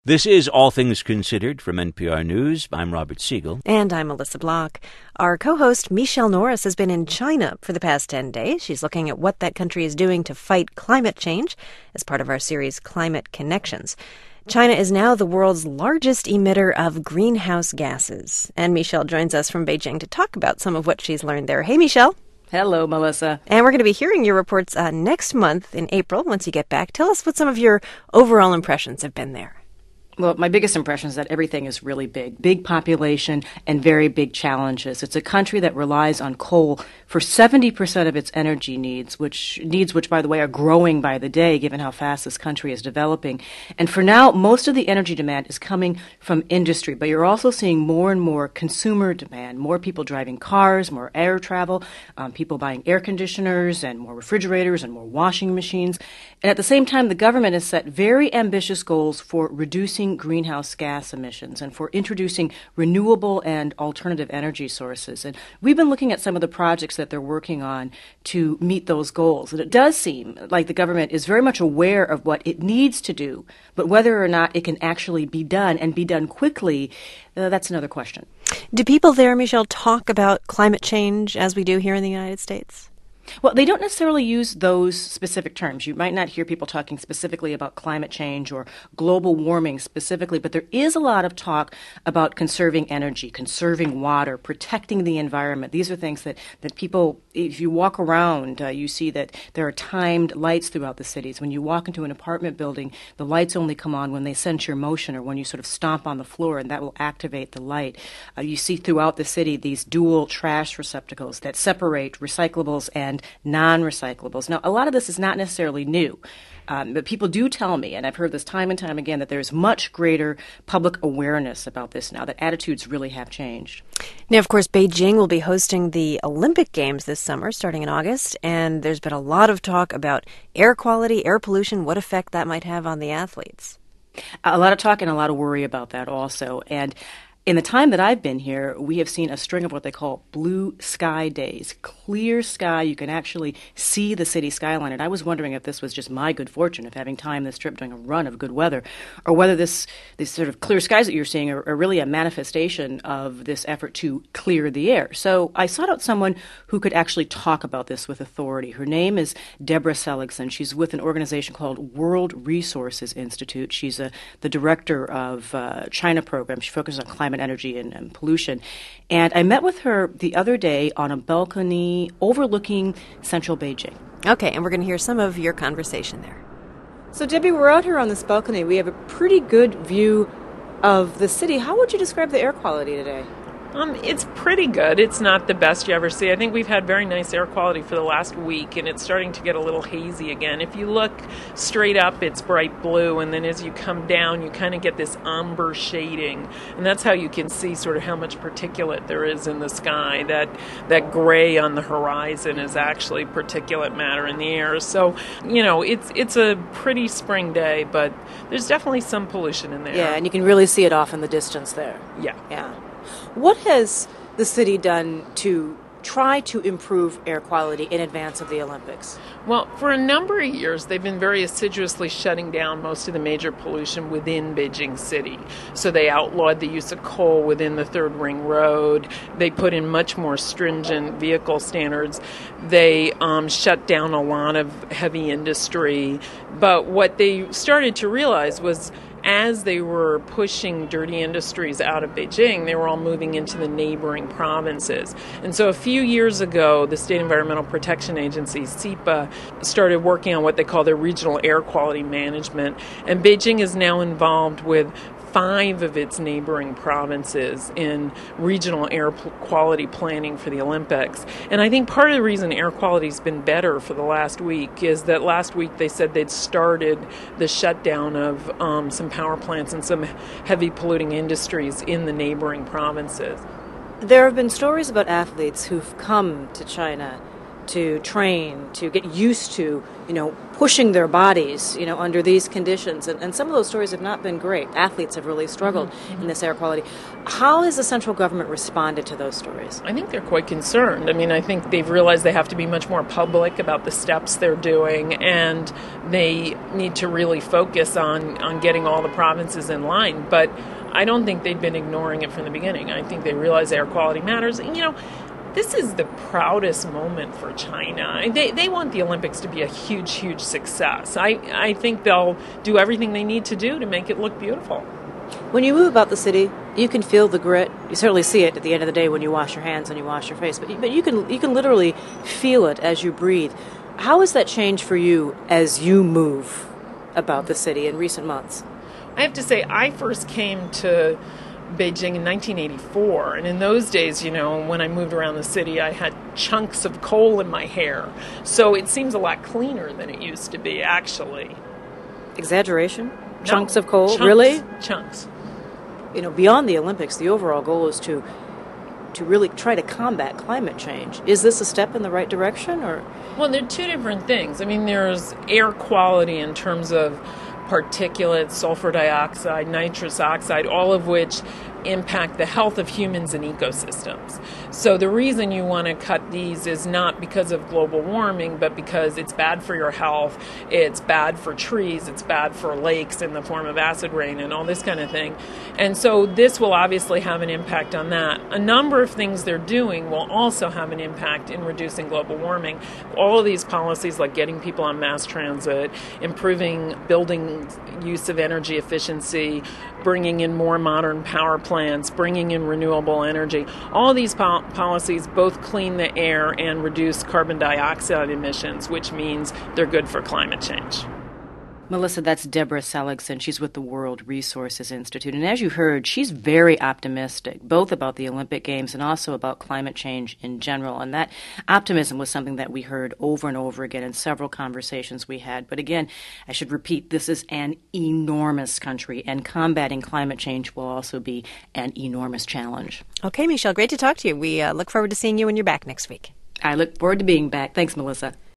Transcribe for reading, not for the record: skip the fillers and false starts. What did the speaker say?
This is All Things Considered from NPR News. I'm Robert Siegel. And I'm Melissa Block. Our co-host, Michele Norris, has been in China for the past 10 days. She's looking at what that country is doing to fight climate change as part of our series Climate Connections. China is now the world's largest emitter of greenhouse gases. And Michele joins us from Beijing to talk about some of what she's learned there. Hey, Michele. Hello, Melissa. And we're going to be hearing your reports next month in April once you get back. Tell us what some of your overall impressions have been there. Well, my biggest impression is that everything is really big population and very big challenges. It's a country that relies on coal for 70% of its energy needs, which, by the way, are growing by the day, given how fast this country is developing. And for now, most of the energy demand is coming from industry, but you're also seeing more and more consumer demand, more people driving cars, more air travel, people buying air conditioners and more refrigerators and more washing machines. And at the same time, the government has set very ambitious goals for reducing greenhouse gas emissions and for introducing renewable and alternative energy sources. And we've been looking at some of the projects that they're working on to meet those goals. And it does seem like the government is very much aware of what it needs to do, but whether or not it can actually be done and be done quickly, that's another question. Do people there, Michele, talk about climate change as we do here in the United States? Well, they don't necessarily use those specific terms. You might not hear people talking specifically about climate change or global warming specifically, but there is a lot of talk about conserving energy, conserving water, protecting the environment. These are things that people, if you walk around, you see that there are timed lights throughout the cities. When you walk into an apartment building, the lights only come on when they sense your motion or when you sort of stomp on the floor, and that will activate the light. You see throughout the city these dual trash receptacles that separate recyclables and non-recyclables. Now, a lot of this is not necessarily new, but people do tell me, and I've heard this time and time again, that there's much greater public awareness about this now, that attitudes really have changed. Now, of course, Beijing will be hosting the Olympic Games this summer, starting in August, and there's been a lot of talk about air quality, air pollution, what effect that might have on the athletes. A lot of talk and a lot of worry about that also. And in the time that I've been here, we have seen a string of what they call blue sky days. Clear sky, you can actually see the city skyline. And I was wondering if this was just my good fortune of having time this trip during a run of good weather, or whether these sort of clear skies that you're seeing are really a manifestation of this effort to clear the air. So I sought out someone who could actually talk about this with authority. Her name is Deborah Seligsohn. She's with an organization called World Resources Institute. She's the director of China program. She focuses on climate energy and pollution. And I met with her the other day on a balcony overlooking central Beijing. Okay, and we're going to hear some of your conversation there. So, Debbie, we're out here on this balcony. We have a pretty good view of the city. How would you describe the air quality today? It's pretty good. It's not the best you ever see. I think we've had very nice air quality for the last week, and it's starting to get a little hazy again. If you look straight up, it's bright blue, and then as you come down, you kind of get this umber shading, and that's how you can see sort of how much particulate there is in the sky. That gray on the horizon is actually particulate matter in the air. So, it's a pretty spring day, but there's definitely some pollution in there. Yeah, and you can really see it off in the distance there. Yeah. What has the city done to try to improve air quality in advance of the Olympics? Well, for a number of years, they've been very assiduously shutting down most of the major pollution within Beijing City. So they outlawed the use of coal within the Third Ring Road. They put in much more stringent vehicle standards. They shut down a lot of heavy industry. But what they started to realize was, as they were pushing dirty industries out of Beijing, they were all moving into the neighboring provinces. And so a few years ago, the State Environmental Protection Agency, SEPA, started working on what they call their regional air quality management. And Beijing is now involved with 5 of its neighboring provinces in regional air quality planning for the Olympics. And I think part of the reason air quality's been better for the last week is that last week they said they'd started the shutdown of some power plants and some heavy polluting industries in the neighboring provinces. There have been stories about athletes who've come to China to train, to get used to, pushing their bodies, under these conditions. And some of those stories have not been great. Athletes have really struggled in this air quality. How has the central government responded to those stories? I think they're quite concerned. I mean, I think they've realized they have to be much more public about the steps they're doing, and they need to really focus on getting all the provinces in line. But I don't think they've been ignoring it from the beginning. I think they realize air quality matters. And, this is the proudest moment for China. They want the Olympics to be a huge, huge success. I think they'll do everything they need to do to make it look beautiful. When you move about the city, you can feel the grit. You certainly see it at the end of the day when you wash your hands and you wash your face. But you can literally feel it as you breathe. How has that changed for you as you move about the city in recent months? I have to say, I first came to Beijing in 1984, and in those days, when I moved around the city, I had chunks of coal in my hair. So it seems a lot cleaner than it used to be, actually. Exaggeration? No, chunks of coal? chunks, Really? Chunks. Beyond the Olympics, the overall goal is to really try to combat climate change. Is this a step in the right direction, or? Well, they're two different things. I mean, there's air quality in terms of particulates, sulfur dioxide, nitrous oxide, all of which impact the health of humans and ecosystems. So the reason you want to cut these is not because of global warming, but because it's bad for your health, it's bad for trees, it's bad for lakes in the form of acid rain and all this kind of thing. And so this will obviously have an impact on that. A number of things they're doing will also have an impact in reducing global warming. All of these policies, like getting people on mass transit, improving building use of energy efficiency, bringing in more modern power plants, bringing in renewable energy. All these policies both clean the air and reduce carbon dioxide emissions, which means they're good for climate change. Melissa, that's Deborah Seligsohn. She's with the World Resources Institute. And as you heard, she's very optimistic, both about the Olympic Games and also about climate change in general. And that optimism was something that we heard over and over again in several conversations we had. But again, I should repeat, this is an enormous country, and combating climate change will also be an enormous challenge. Okay, Michele, great to talk to you. We look forward to seeing you when you're back next week. I look forward to being back. Thanks, Melissa.